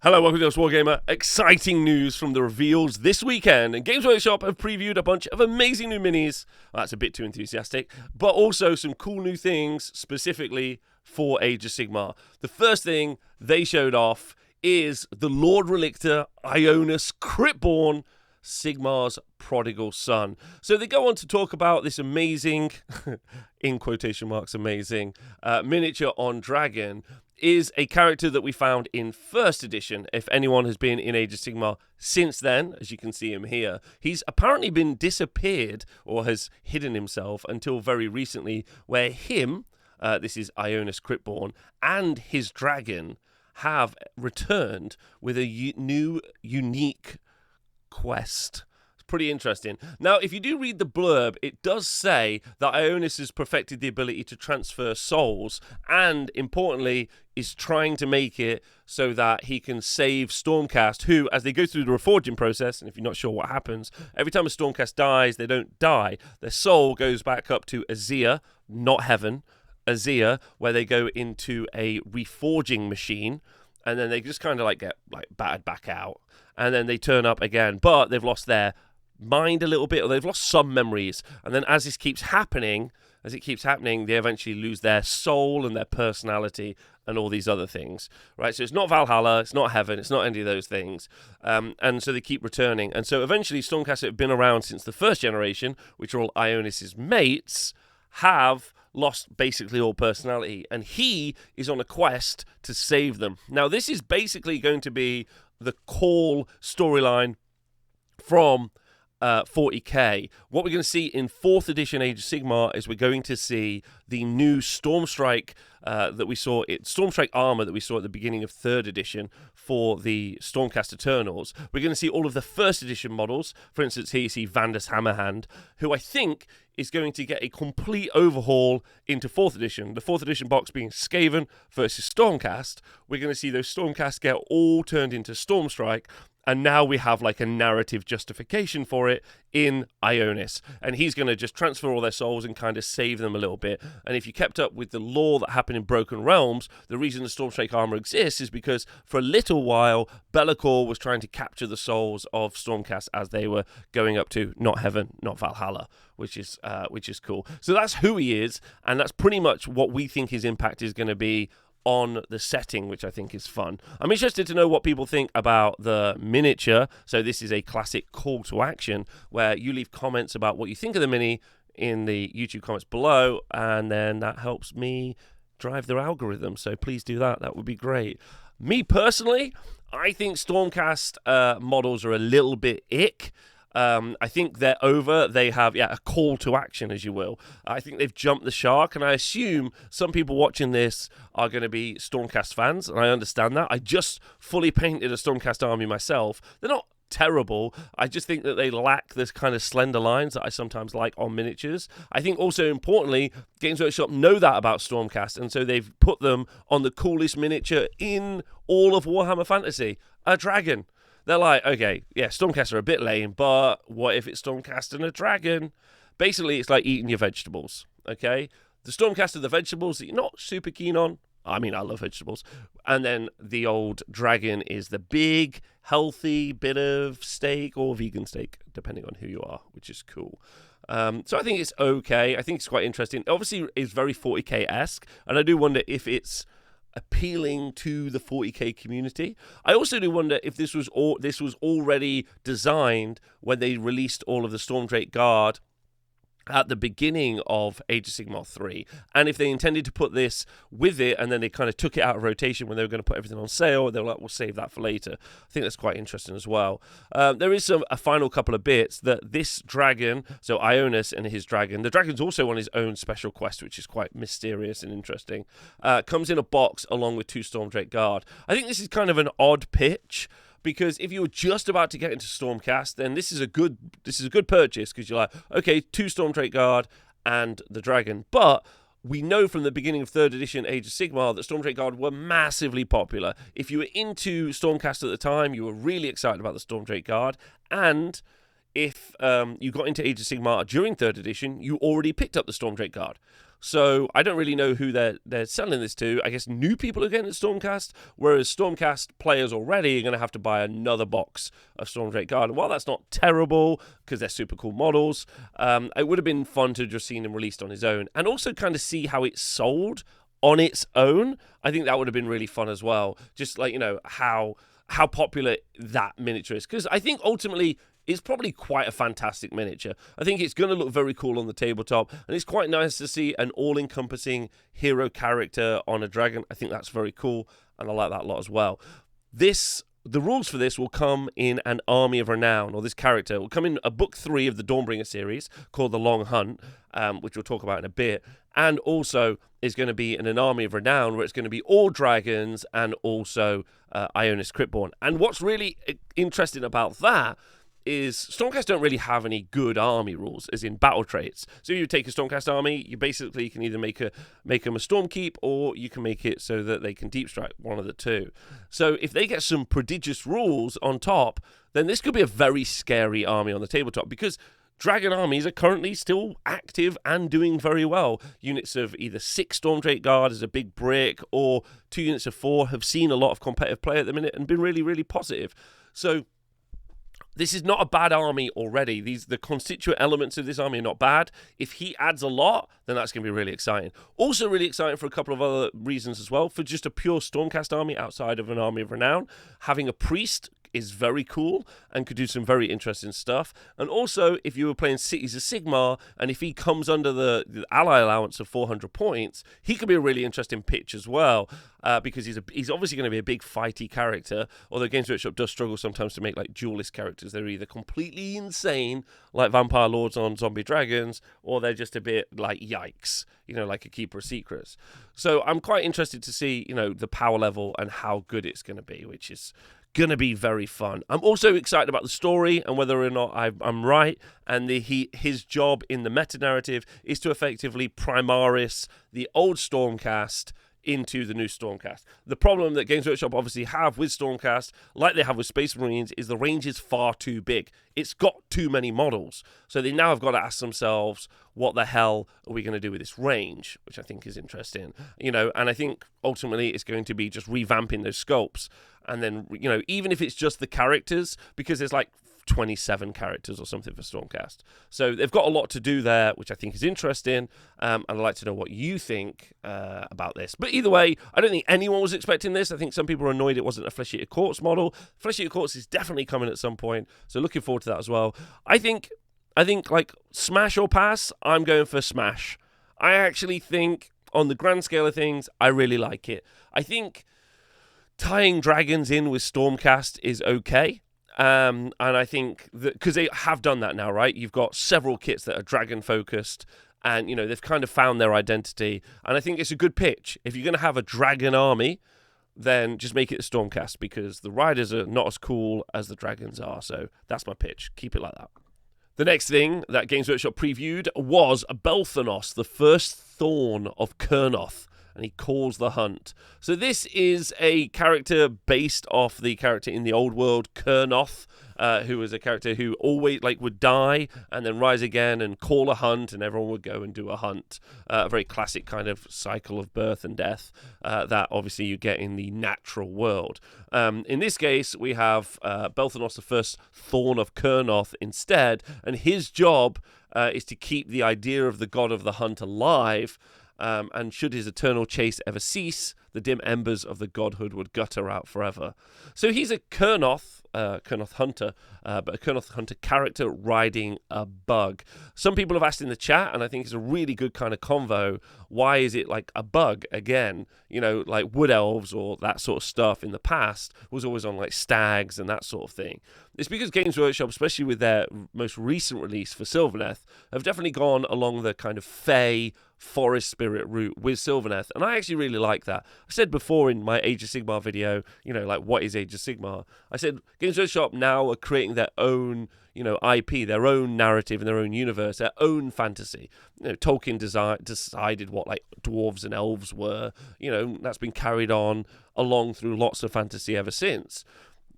Hello, welcome to Wargamer. Exciting news from the reveals this weekend. And Games Workshop have previewed a bunch of amazing new minis. Well, that's a bit too enthusiastic. But also some cool new things specifically for Age of Sigmar. The first thing they showed off is the Lord Relictor Ionis Cryptborn, Sigmar's prodigal son. So they go on to talk about this amazing, in quotation marks, amazing, miniature on dragon. Is a character that we found in first edition. If anyone has been in Age of Sigmar since then, as you can see him here, he's apparently been disappeared or has hidden himself until very recently, where him, this is Ionis Cryptborn, and his dragon have returned with a new, unique quest. Pretty interesting. Now, if you do read the blurb, it does say that Ionis has perfected the ability to transfer souls and, importantly, is trying to make it so that he can save Stormcast, who, as they go through the reforging process, and if you're not sure what happens, every time a Stormcast dies, they don't die. Their soul goes back up to Azir, not heaven, Azir, where they go into a reforging machine, and then they just kind of get battered back out, and then they turn up again, but they've lost their mind a little bit, or they've lost some memories, and then as it keeps happening, they eventually lose their soul and their personality and all these other things, right? So it's not Valhalla, it's not heaven, it's not any of those things, and so they keep returning, and so eventually Stormcast that have been around since the first generation, which are all Ionis' mates, have lost basically all personality, and he is on a quest to save them. Now, this is basically going to be the call storyline from 40k. What we're going to see in 4th edition Age of Sigmar is we're going to see the new Stormstrike Stormstrike armor that we saw at the beginning of 3rd edition for the Stormcast Eternals. We're going to see all of the 1st edition models. For instance, here you see Vandus Hammerhand, who I think is going to get a complete overhaul into 4th edition. The 4th edition box being Skaven versus Stormcast. We're going to see those Stormcast get all turned into Stormstrike, and now we have a narrative justification for it in Ionis. And he's going to just transfer all their souls and kind of save them a little bit. And if you kept up with the lore that happened in Broken Realms, the reason the Stormstrike armor exists is because for a little while, Be'lakor was trying to capture the souls of Stormcast as they were going up to not heaven, not Valhalla, which is cool. So that's who he is, and that's pretty much what we think his impact is going to be on the setting, which I think is fun. I'm interested to know what people think about the miniature. So this is a classic call to action where you leave comments about what you think of the mini in the YouTube comments below, and then that helps me drive their algorithm. So please do that. That would be great. Me personally, I think Stormcast models are a little bit ick. I think they're over. They have, a call to action, as you will. I think they've jumped the shark, and I assume some people watching this are going to be Stormcast fans, and I understand that. I just fully painted a Stormcast army myself. They're not terrible. I just think that they lack this kind of slender lines that I sometimes like on miniatures. I think also importantly, Games Workshop know that about Stormcast, and so they've put them on the coolest miniature in all of Warhammer Fantasy, a dragon. They're like, okay, yeah, Stormcast are a bit lame, but what if it's Stormcast and a dragon? Basically, it's like eating your vegetables, okay? The Stormcast are the vegetables that you're not super keen on. I mean, I love vegetables. And then the old dragon is the big, healthy bit of steak or vegan steak, depending on who you are, which is cool. So I think it's okay. I think it's quite interesting. Obviously, it's very 40k-esque, and I do wonder if it's appealing to the 40k community. I also do wonder if this was already designed when they released all of the Stormdrake Guard at the beginning of Age of Sigmar 3, and if they intended to put this with it and then they kind of took it out of rotation when they were going to put everything on sale, they were like, we'll save that for later. I think that's quite interesting as well. There is a final couple of bits that this dragon, so Ionis and his dragon, the dragon's also on his own special quest, which is quite mysterious and interesting, comes in a box along with 2 Stormdrake Guard. I think this is kind of an odd pitch, because if you were just about to get into Stormcast, then this is a good purchase, because you're like, okay, 2 Stormdrake Guard and the dragon. But we know from the beginning of 3rd edition Age of Sigmar that Stormdrake Guard were massively popular. If you were into Stormcast at the time, you were really excited about the Stormdrake Guard, and if you got into Age of Sigmar during 3rd edition, you already picked up the Stormdrake Guard. So I don't really know who they're selling this to. I guess new people are getting it Stormcast, whereas Stormcast players already are going to have to buy another box of Stormdrake Guard. And while that's not terrible, because they're super cool models, it would have been fun to just seen him released on his own, and also kind of see how it's sold on its own. I think that would have been really fun as well. Just like, how popular that miniature is. Because I think ultimately it's probably quite a fantastic miniature. I think it's going to look very cool on the tabletop, and it's quite nice to see an all-encompassing hero character on a dragon. I think that's very cool, and I like that a lot as well. The rules for this will come in an Army of Renown, or this character will come in a book 3 of the Dawnbringer series called The Long Hunt, which we'll talk about in a bit, and also is going to be in an Army of Renown where it's going to be all dragons and also Ionis Cryptborn. And what's really interesting about that is Stormcast don't really have any good army rules, as in battle traits. So you take a Stormcast army, you basically can either make them a Stormkeep, or you can make it so that they can deep strike, one of the two. So if they get some prodigious rules on top, then this could be a very scary army on the tabletop, because dragon armies are currently still active and doing very well. Units of either 6 Stormdrake Guard as a big brick, or 2 units of 4 have seen a lot of competitive play at the minute and been really, really positive. So this is not a bad army already. The constituent elements of this army are not bad. If he adds a lot, then that's going to be really exciting. Also really exciting for a couple of other reasons as well. For just a pure Stormcast army outside of an Army of Renown, having a priest is very cool and could do some very interesting stuff. And also, if you were playing Cities of Sigmar, and if he comes under the ally allowance of 400 points, he could be a really interesting pitch as well, because he's obviously going to be a big fighty character, although Games Workshop does struggle sometimes to make like duelist characters. They're either completely insane, like Vampire Lords on Zombie Dragons, or they're just a bit like yikes, like a Keeper of Secrets. So I'm quite interested to see, the power level and how good it's going to be, which is going to be very fun. I'm also excited about the story and whether or not I'm right, and his job in the meta-narrative is to effectively Primaris the old Stormcast into the new Stormcast. The problem that Games Workshop obviously have with Stormcast, like they have with Space Marines, is the range is far too big. It's got too many models. So they now have got to ask themselves, what the hell are we going to do with this range? Which I think is interesting. And I think ultimately it's going to be just revamping those sculpts. And then, even if it's just the characters, because there's like 27 characters or something for Stormcast. So they've got a lot to do there, which I think is interesting. And I'd like to know what you think about this. But either way, I don't think anyone was expecting this. I think some people are annoyed it wasn't a Flesh Eater Quartz model. Flesh Eater Quartz is definitely coming at some point. So looking forward to that as well. I think like smash or pass, I'm going for smash. I actually think on the grand scale of things, I really like it. I think tying dragons in with Stormcast is okay. And I think that because they have done that now, right? You've got several kits that are dragon focused, and they've kind of found their identity. And I think it's a good pitch. If you're going to have a dragon army, then just make it a Stormcast, because the riders are not as cool as the dragons are. So that's my pitch. Keep it like that. The next thing that Games Workshop previewed was Belthanos, the first Thorn of Kurnoth, and he calls the hunt. So this is a character based off the character in the old world, Kurnoth, who was a character who always would die and then rise again and call a hunt, and everyone would go and do a hunt. A very classic kind of cycle of birth and death that obviously you get in the natural world. In this case, we have Belthanos, the first Thorn of Kurnoth instead, and his job is to keep the idea of the god of the hunt alive. And should his eternal chase ever cease, the dim embers of the godhood would gutter out forever. So he's a Kurnoth hunter, but a Kurnoth hunter character riding a bug. Some people have asked in the chat, and I think it's a really good kind of convo, why is it like a bug again? Like wood elves or that sort of stuff in the past was always on like stags and that sort of thing. It's because Games Workshop, especially with their most recent release for Sylvaneth, have definitely gone along the kind of fey forest spirit route with Sylvaneth, and I actually really like that. I said before in my Age of Sigmar video, what is Age of Sigmar? I said Games Workshop now are creating their own, IP, their own narrative and their own universe, their own fantasy. Tolkien decided what dwarves and elves were. That's been carried on along through lots of fantasy ever since.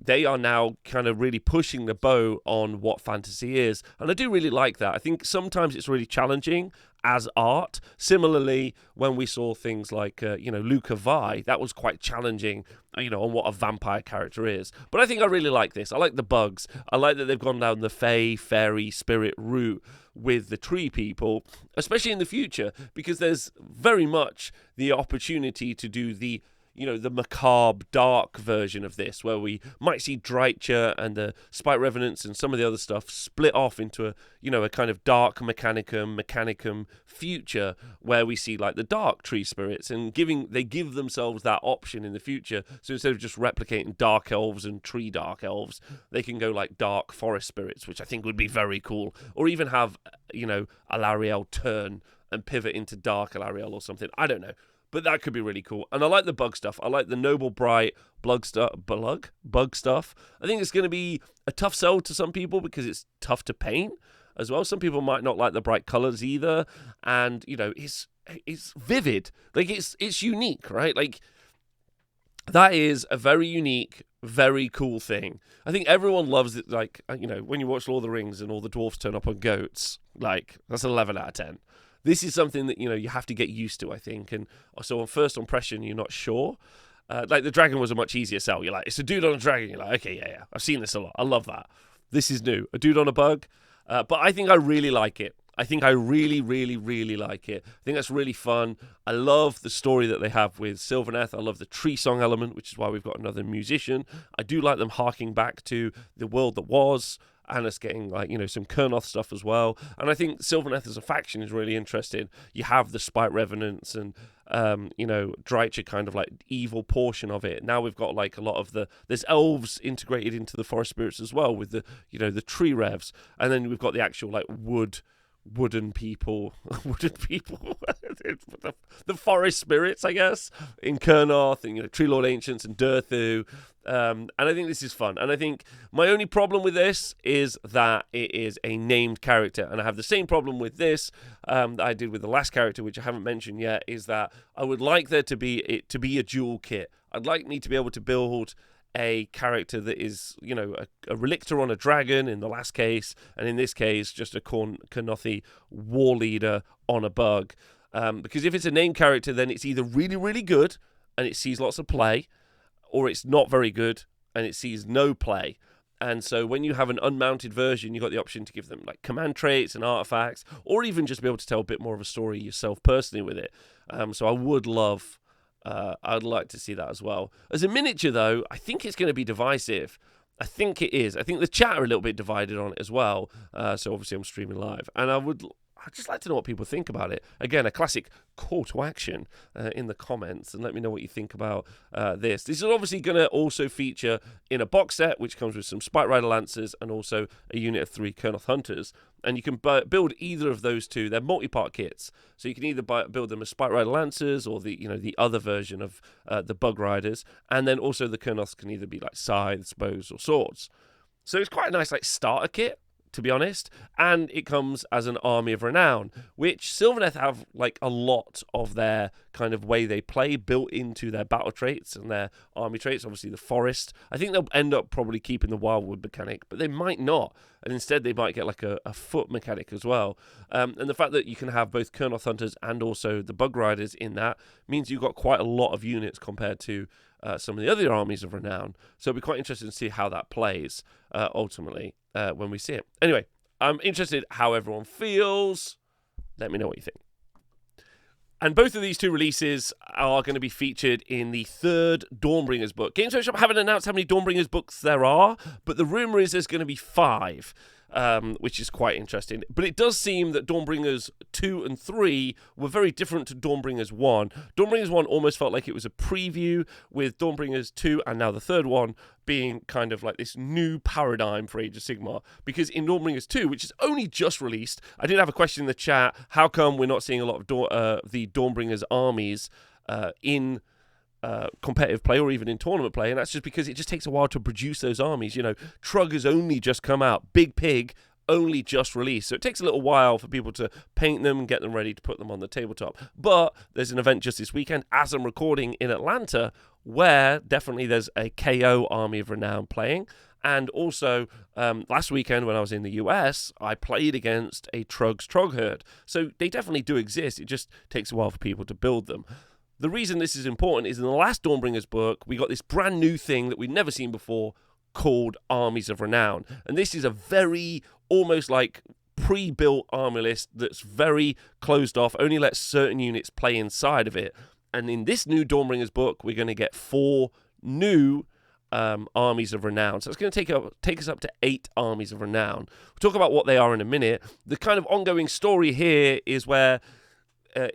they are now kind of really pushing the bow on what fantasy is. And I do really like that. I think sometimes it's really challenging as art. Similarly, when we saw things like, Luca Vi, that was quite challenging, on what a vampire character is. But I think I really like this. I like the bugs. I like that they've gone down the fae, fairy, spirit route with the tree people, especially in the future, because there's very much the opportunity to do the macabre, dark version of this, where we might see Dreicher and the Spite Revenants and some of the other stuff split off into a kind of dark Mechanicum future, where we see like the dark tree spirits, and they give themselves that option in the future. So instead of just replicating dark elves and tree dark elves, they can go like dark forest spirits, which I think would be very cool. Or even have, Alariel turn and pivot into dark Alariel or something. I don't know. But that could be really cool. And I like the bug stuff. I like the Noble Bright bug stuff. I think it's going to be a tough sell to some people because it's tough to paint as well. Some people might not like the bright colors either. And, it's vivid. Like, it's unique, right? Like, that is a very unique, very cool thing. I think everyone loves it. Like, when you watch Lord of the Rings and all the dwarves turn up on goats, like, that's an 11 out of 10. This is something that, you have to get used to, I think. And so on first impression, you're not sure. Like the dragon was a much easier sell. You're like, it's a dude on a dragon. You're like, okay, yeah. I've seen this a lot. I love that. This is new. A dude on a bug. But I think I really like it. I think I really, really, really like it. I think that's really fun. I love the story that they have with Sylvaneth. I love the tree song element, which is why we've got another musician. I do like them harking back to the world that was, and us getting some Kurnoth stuff as well. And I think Sylvaneth as a faction is really interesting. You have the Spite Revenants and Dreicher kind of like evil portion of it. Now we've got like a lot of there's elves integrated into the forest spirits as well with the tree revs, and then we've got the actual like wooden people, the forest spirits, I guess, in Kurnoth, and Tree Lord Ancients and Durthu. And I think this is fun. And I think my only problem with this is that it is a named character. And I have the same problem with this that I did with the last character, which I haven't mentioned yet, is that I would like there to be a dual kit. I'd like me to be able to build a character that is, a relictor on a dragon in the last case, and in this case, just a Kurnothi war leader on a bug. Because if it's a named character, then it's either really, really good and it sees lots of play, or it's not very good and it sees no play. And so when you have an unmounted version, you've got the option to give them like command traits and artifacts, or even just be able to tell a bit more of a story yourself personally with it. So I would love... I'd like to see that as well. As a miniature, though, I think it's going to be divisive. I think it is. I think the chat are a little bit divided on it as well. So obviously I'm streaming live. And I'd just like to know what people think about it. Again, a classic call to action in the comments, and let me know what you think about this. This is obviously going to also feature in a box set, which comes with some Spite Rider Lancers and also a unit of 3 Kurnoth Hunters. And you can build either of those two. They're multi-part kits, so you can either build them as Spite Rider Lancers or the other version of the Bug Riders. And then also the Kurnoths can either be like scythes, bows, or swords. So it's quite a nice like starter kit, to be honest, and it comes as an Army of Renown, which Sylvaneth have like a lot of their kind of way they play built into their battle traits and their army traits. Obviously the forest, I think they'll end up probably keeping the wildwood mechanic, but they might not, and instead they might get like a foot mechanic as well. And the fact that you can have both Kurnoth Hunters and also the Bug Riders in that means you've got quite a lot of units compared to some of the other armies of renown. So it'll be quite interesting to see how that plays ultimately when we see it. Anyway, I'm interested how everyone feels. Let me know what you think. And both of these two releases are going to be featured in the third Dawnbringers book. Games Workshop haven't announced how many Dawnbringers books there are, but the rumour is there's going to be 5. Which is quite interesting. But it does seem that Dawnbringers 2 and 3 were very different to Dawnbringers 1. Dawnbringers 1 almost felt like it was a preview, with Dawnbringers 2 and now the third one being kind of like this new paradigm for Age of Sigmar. Because in Dawnbringers 2, which is only just released, I did have a question in the chat, how come we're not seeing a lot of the Dawnbringers armies in competitive play or even in tournament play? And that's just because it just takes a while to produce those armies. You know, Trugg has only just come out. Big Pig only just released, so it takes a little while for people to paint them and get them ready to put them on the tabletop. But there's an event just this weekend, as I'm recording, in Atlanta, where definitely there's a KO Army of Renown playing. And also, last weekend when I was in the US, I played against a Trug's Trog herd. So they definitely do exist. It just takes a while for people to build them. The reason this is important is in the last Dawnbringers book, we got this brand new thing that we'd never seen before called Armies of Renown. And this is a very, almost like pre-built army list that's very closed off, only lets certain units play inside of it. And in this new Dawnbringers book, we're going to get 4 new armies of renown. So it's going to take us up to 8 armies of renown. We'll talk about what they are in a minute. The kind of ongoing story here is where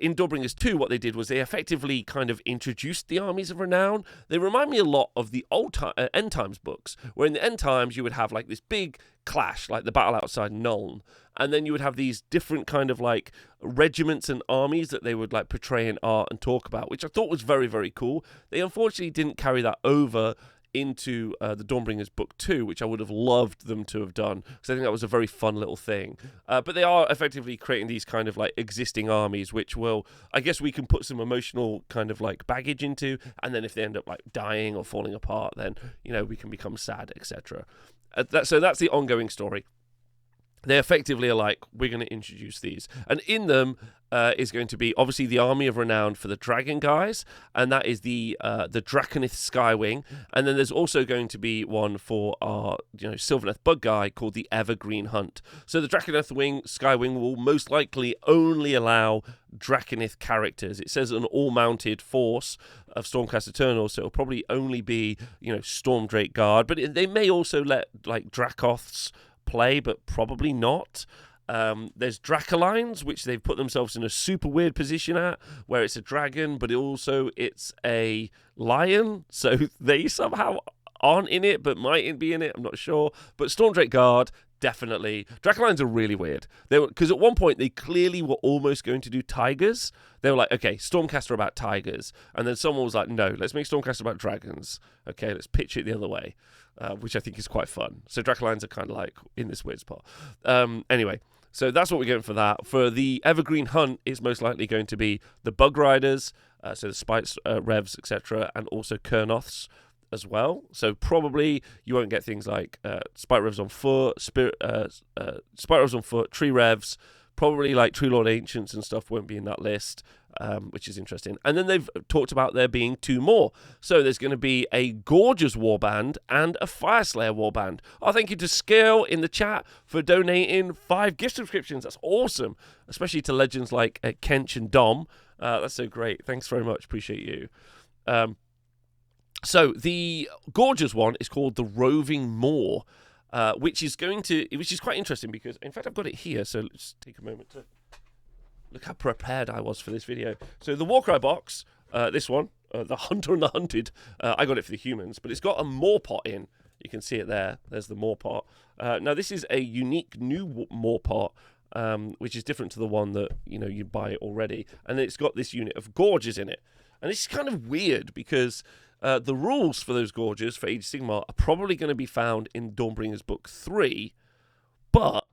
in Dawnbringers 2, what they did was they effectively kind of introduced the armies of renown. They remind me a lot of the End Times books, where in the End Times you would have like this big clash, like the battle outside Nuln, and then you would have these different kind of like regiments and armies that they would like portray in art and talk about, which I thought was very, very cool. They unfortunately didn't carry that over into the Dawnbringers book 2, which I would have loved them to have done, because I think that was a very fun little thing. But they are effectively creating these kind of like existing armies, which will, I guess we can put some emotional kind of like baggage into, and then if they end up like dying or falling apart, then, you know, we can become sad, etc. So that's the ongoing story. They effectively are like, we're going to introduce these. And in them is going to be, obviously, the Army of Renown for the Dragon guys. And that is the Draconith Skywing. And then there's also going to be one for our Sylvaneth Bug guy called the Evergreen Hunt. So the Draconith Skywing will most likely only allow Draconith characters. It says an all-mounted force of Stormcast Eternals, so it'll probably only be, Stormdrake Guard. But they may also let, like, Dracoths play, but probably not. There's Dracolines, which they've put themselves in a super weird position at, where it's a dragon, but it's a lion, so they somehow aren't in it, but might be in it, I'm not sure. But Stormdrake Guard, definitely. Dracolines are really weird. Because at one point, they clearly were almost going to do tigers. They were like, okay, Stormcast are about tigers. And then someone was like, no, let's make Stormcast about dragons. Okay, let's pitch it the other way, which I think is quite fun. So Dracolines are kind of like in this weird spot. Anyway, so that's what we're going for that. For the Evergreen Hunt, it's most likely going to be the Bug Riders, so the Spites, Revs, etc., and also Kurnoths as well. So probably you won't get things like Spite Revs on foot, Spite Revs on foot, Tree Revs. Probably like True Lord Ancients and stuff won't be in that list, which is interesting. And then they've talked about there being 2 more. So there's going to be a Gorgeous Warband and a Fireslayer Warband. Oh, thank you to Scale in the chat for donating 5 gift subscriptions. That's awesome, especially to legends like Kench and Dom. That's so great. Thanks very much. Appreciate you. So the Gorgeous one is called the Roving Moor. Which is quite interesting because, in fact, I've got it here, so let's take a moment to look how prepared I was for this video. So the Warcry box, this one, the Hunter and the Hunted, I got it for the humans, but it's got a Moor pot in. You can see it there. There's the Moor pot. Now, this is a unique new Moor pot, which is different to the one that, you buy already. And it's got this unit of Gorges in it. And it's kind of weird because the rules for those Gorges for Age of Sigmar are probably going to be found in Dawnbringers Book 3, but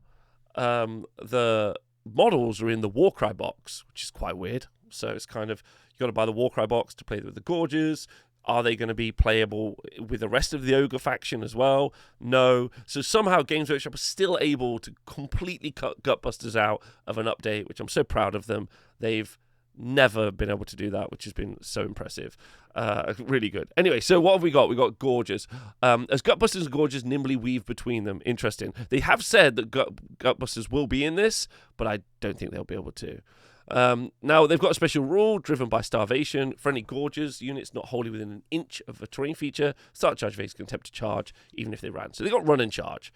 the models are in the Warcry box, which is quite weird. So it's kind of, you got to buy the Warcry box to play with the Gorges. Are they going to be playable with the rest of the Ogre faction as well? No. So somehow Games Workshop is still able to completely cut Gutbusters out of an update, which I'm so proud of them. They've never been able to do that, which has been so impressive. Really good. Anyway, so what have we got? We got Gorges. As Gutbusters and Gorges nimbly weave between them. Interesting. They have said that Gutbusters will be in this, but I don't think they'll be able to. Now, they've got a special rule driven by starvation. Friendly Gorges units not wholly within an inch of a terrain feature start charge phase can attempt to charge even if they ran. So they got run and charge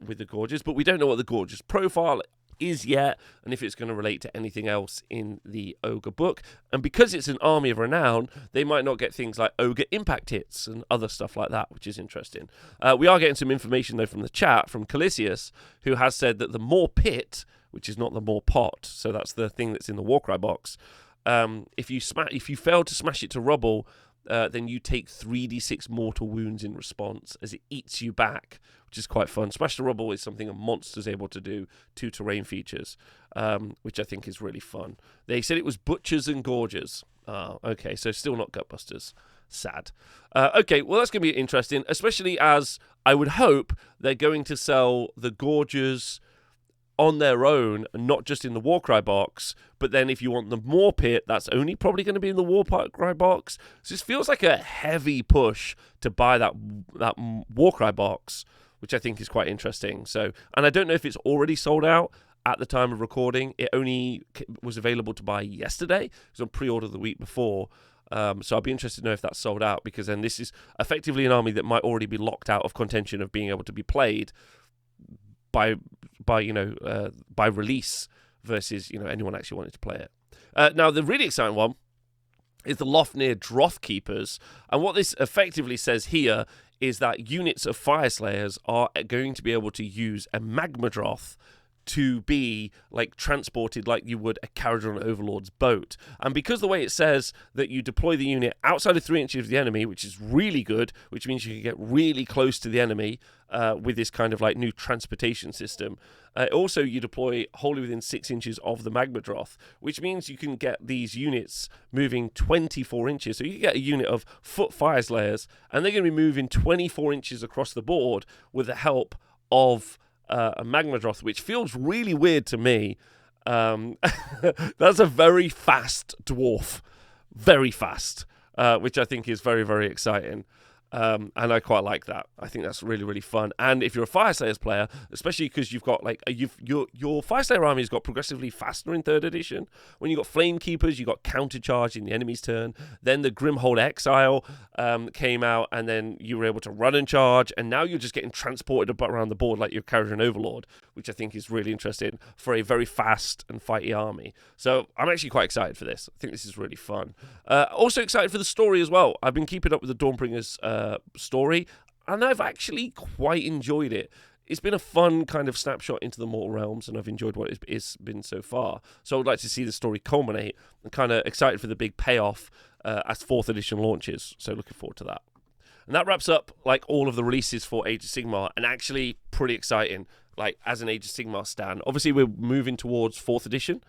with the Gorges, but we don't know what the Gorges profile is yet, and if it's going to relate to anything else in the Ogre book. And because it's an Army of Renown, they might not get things like Ogre impact hits and other stuff like that, which is interesting. We are getting some information, though, from the chat, from Calisius, who has said that the Moor Pit, which is not the Moor Pot, so that's the thing that's in the Warcry box, if you fail to smash it to rubble, then you take 3d6 mortal wounds in response as it eats you back, which is quite fun. Smash the Rubble is something a monster's able to do, 2 terrain features, which I think is really fun. They said it was Butchers and Gorgers. Okay, so still not Gutbusters. Sad. Okay, well, that's going to be interesting, especially as I would hope they're going to sell the Gorgers on their own, not just in the Warcry box, but then if you want the More Pit, that's only probably going to be in the Warcry box. So this feels like a heavy push to buy that Warcry box, which I think is quite interesting. So, and I don't know if it's already sold out at the time of recording. It only was available to buy yesterday. It was on pre-order the week before. So I'll be interested to know if that's sold out, because then this is effectively an army that might already be locked out of contention of being able to be played by release versus anyone actually wanting to play it. Now the really exciting one is the Lofnir Droth Keepers, and what this effectively says here is that units of Fire Slayers are going to be able to use a Magma Droth to be like transported like you would a Caradhran Overlord's boat. And because the way it says that you deploy the unit outside of 3 inches of the enemy, which is really good, which means you can get really close to the enemy with this kind of like new transportation system. Also, you deploy wholly within 6 inches of the Magma Droth, which means you can get these units moving 24 inches. So you can get a unit of foot Fire Slayers, and they're going to be moving 24 inches across the board with the help of a Magma Droth, which feels really weird to me. That's a very fast dwarf. Very fast, which I think is very, very exciting. And I quite like that. I think that's really, really fun. And if you're a Fire Slayers player, especially because you've got like your Fire Slayer army has got progressively faster in 3rd edition. When you've got Flame Keepers, you got countercharge in the enemy's turn. Then the Grimhold Exile came out, and then you were able to run and charge. And now you're just getting transported around the board like your Caradhran Overlord, which I think is really interesting for a very fast and fighty army. So I'm actually quite excited for this. I think this is really fun. Also excited for the story as well. I've been keeping up with the Dawnbringers story, and I've actually quite enjoyed it. It's been a fun kind of snapshot into the Mortal Realms, and I've enjoyed what it's been so far. So I would like to see the story culminate, and kind of excited for the big payoff as 4th edition launches. So looking forward to that. And that wraps up like all of the releases for Age of Sigmar, and actually pretty exciting. Like as an Age of Sigmar stan, obviously we're moving towards 4th edition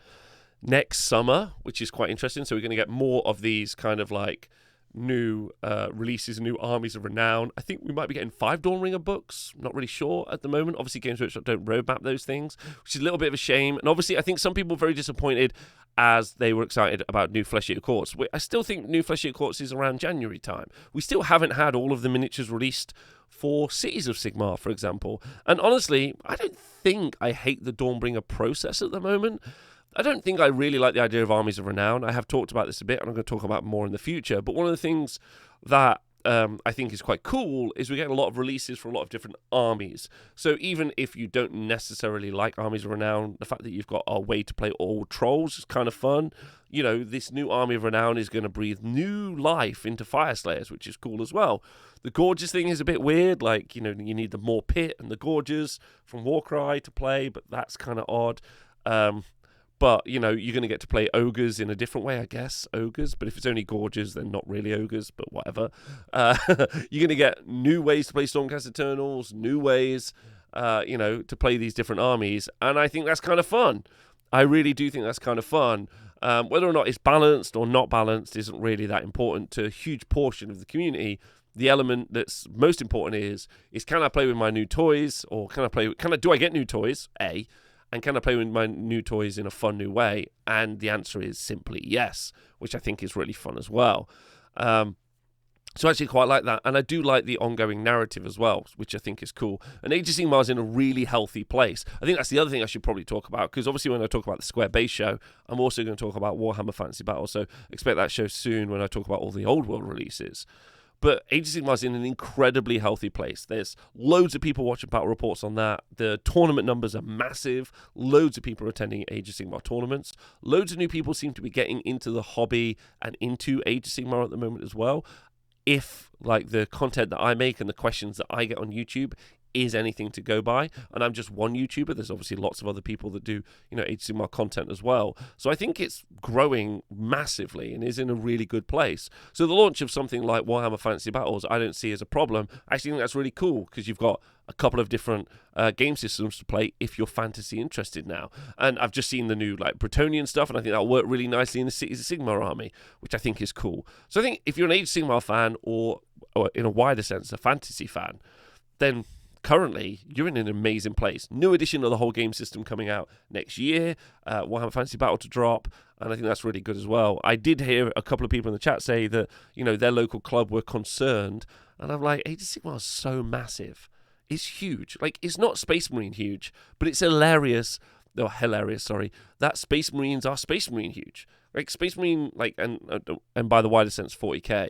next summer, which is quite interesting. So we're going to get more of these kind of like new releases, new armies of renown. I think we might be getting 5 Dawnbringer books. Not really sure at the moment. Obviously, Games Workshop don't roadmap those things, which is a little bit of a shame. And obviously, I think some people were very disappointed as they were excited about new Flesh Eater Courts. I still think new Flesh Eater Courts is around January time. We still haven't had all of the miniatures released for Cities of Sigmar, for example. And honestly, I don't think I hate the Dawnbringer process at the moment. I don't think I really like the idea of armies of renown. I have talked about this a bit, and I'm going to talk about more in the future. But one of the things that I think is quite cool is we get a lot of releases for a lot of different armies. So even if you don't necessarily like armies of renown, the fact that you've got a way to play all trolls is kind of fun. This new army of renown is going to breathe new life into Fire Slayers, which is cool as well. The Gorges thing is a bit weird. Like, you need the More Pit and the Gorges from Warcry to play, but that's kind of odd. But, you're going to get to play ogres in a different way, I guess. Ogres. But if it's only Gorges, then not really ogres, but whatever. You're going to get new ways to play Stormcast Eternals, new ways, to play these different armies. And I think that's kind of fun. I really do think that's kind of fun. Whether or not it's balanced or not balanced isn't really that important to a huge portion of the community. The element that's most important is can I play with my new toys? Or do I get new toys? A. And can I play with my new toys in a fun new way? And the answer is simply yes, which I think is really fun as well. So I actually quite like that. And I do like the ongoing narrative as well, which I think is cool. And Age of Sigmar is in a really healthy place. I think that's the other thing I should probably talk about, because obviously when I talk about the Square Base show, I'm also going to talk about Warhammer Fantasy Battle. So expect that show soon when I talk about all the old world releases. But Age of Sigmar is in an incredibly healthy place. There's loads of people watching battle reports on that. The tournament numbers are massive. Loads of people are attending Age of Sigmar tournaments. Loads of new people seem to be getting into the hobby and into Age of Sigmar at the moment as well. If, like, the content that I make and the questions that I get on YouTube is anything to go by. And I'm just one YouTuber. There's obviously lots of other people that do, Age of Sigmar content as well. So I think it's growing massively and is in a really good place. So the launch of something like Warhammer Fantasy Battles, I don't see as a problem. I actually think that's really cool because you've got a couple of different game systems to play if you're fantasy interested now. And I've just seen the new Bretonnian stuff, and I think that'll work really nicely in the Cities of Sigmar army, which I think is cool. So I think if you're an Age of Sigmar fan or in a wider sense, a fantasy fan, then currently you're in an amazing place. New edition of the whole game system coming out next year. Warhammer Fantasy Battle to drop, and I think that's really good as well. I did hear a couple of people in the chat say that, their local club were concerned, and I'm like, Age of Sigmar is so massive. It's huge. It's not Space Marine huge, but it's hilarious, that Space Marines are Space Marine huge. Space Marine, and by the wider sense, 40k.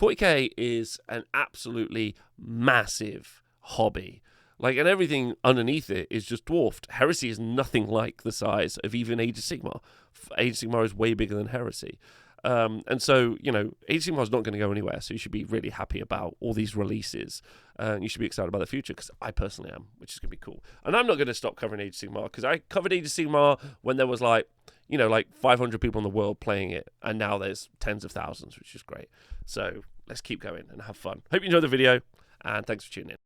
40k is an absolutely massive hobby. And everything underneath it is just dwarfed. Heresy is nothing like the size of even Age of Sigmar. Age of Sigmar is way bigger than Heresy. And so, Age of Sigmar is not going to go anywhere, so you should be really happy about all these releases. And you should be excited about the future, because I personally am, which is going to be cool. And I'm not going to stop covering Age of Sigmar, because I covered Age of Sigmar when there was 500 people in the world playing it, and now there's tens of thousands, which is great. So let's keep going and have fun. Hope you enjoyed the video, and thanks for tuning in.